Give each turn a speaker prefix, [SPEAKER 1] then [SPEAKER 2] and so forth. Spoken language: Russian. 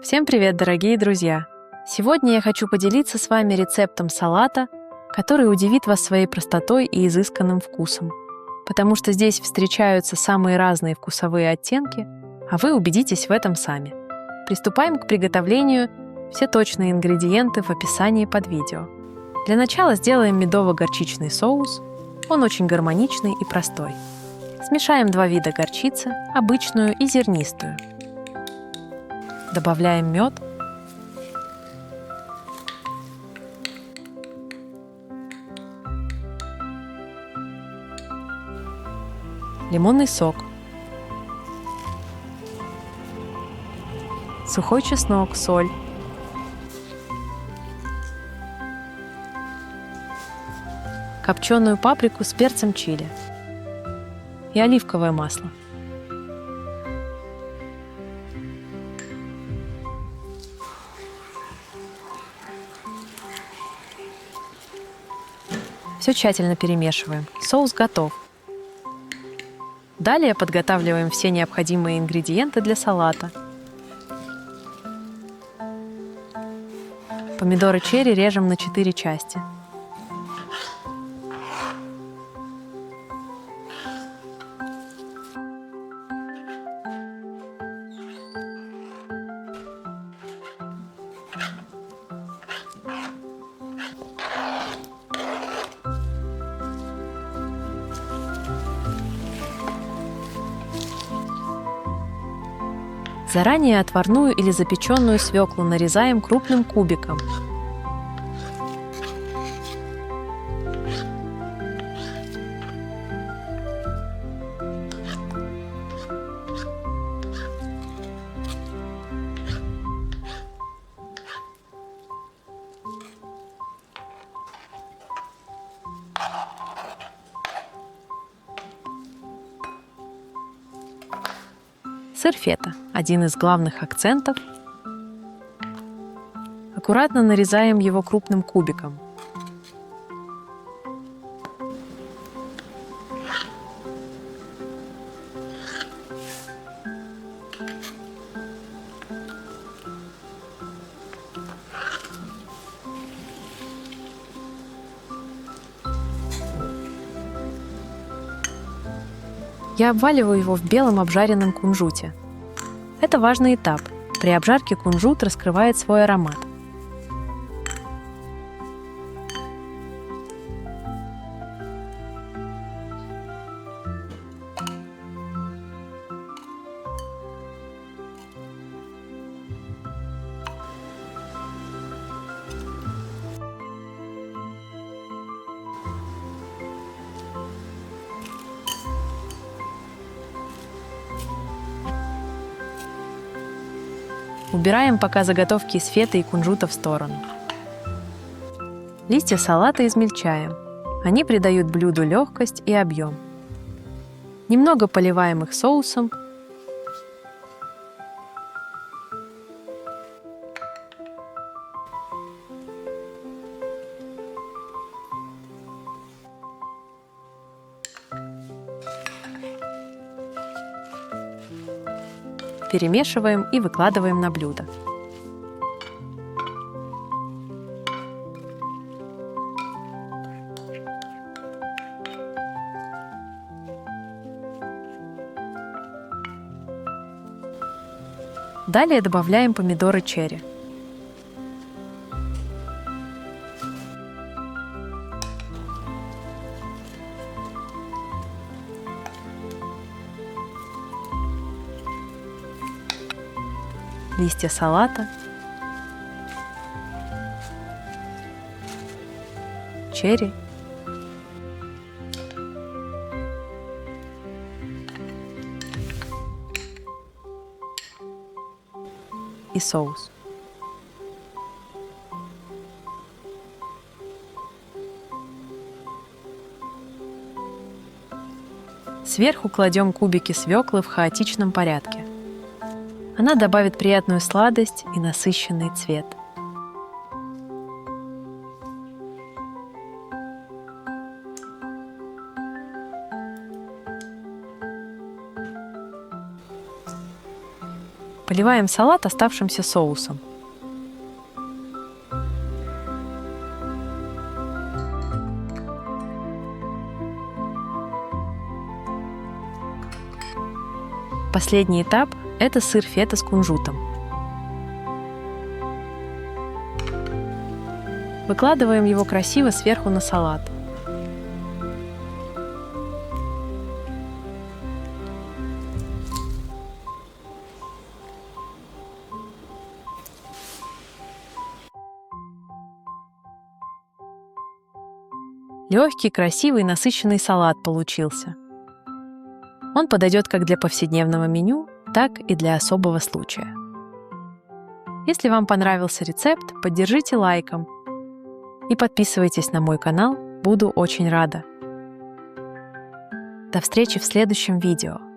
[SPEAKER 1] Всем привет, дорогие друзья! Сегодня я хочу поделиться с вами рецептом салата, который удивит вас своей простотой и изысканным вкусом. Потому что здесь встречаются самые разные вкусовые оттенки, а вы убедитесь в этом сами. Приступаем к приготовлению. Все точные ингредиенты в описании под видео. Для начала сделаем медово-горчичный соус. Он очень гармоничный и простой. Смешаем два вида горчицы, обычную и зернистую. Добавляем мед, лимонный сок, сухой чеснок, соль, копченую паприку с перцем чили и оливковое масло. Все тщательно перемешиваем. Соус готов. Далее подготавливаем все необходимые ингредиенты для салата. Помидоры черри режем на 4 части. Заранее отварную или запеченную свеклу нарезаем крупным кубиком. Сыр фета – один из главных акцентов. Аккуратно нарезаем его крупным кубиком. Я обваливаю его в белом обжаренном кунжуте. Это важный этап. При обжарке кунжут раскрывает свой аромат. Убираем пока заготовки из феты и кунжута в сторону. Листья салата измельчаем. Они придают блюду легкость и объем. Немного поливаем их соусом. Перемешиваем и выкладываем на блюдо. Далее добавляем помидоры черри. Листья салата, черри, и соус. Сверху кладем кубики свеклы в хаотичном порядке. Она добавит приятную сладость и насыщенный цвет. заливаем салат оставшимся соусом. Последний этап – это сыр фета с кунжутом. Выкладываем его красиво сверху на салат. Легкий, красивый, насыщенный салат получился. Он подойдет как для повседневного меню, так и для особого случая. Если вам понравился рецепт, поддержите лайком и подписывайтесь на мой канал, буду очень рада. До встречи в следующем видео.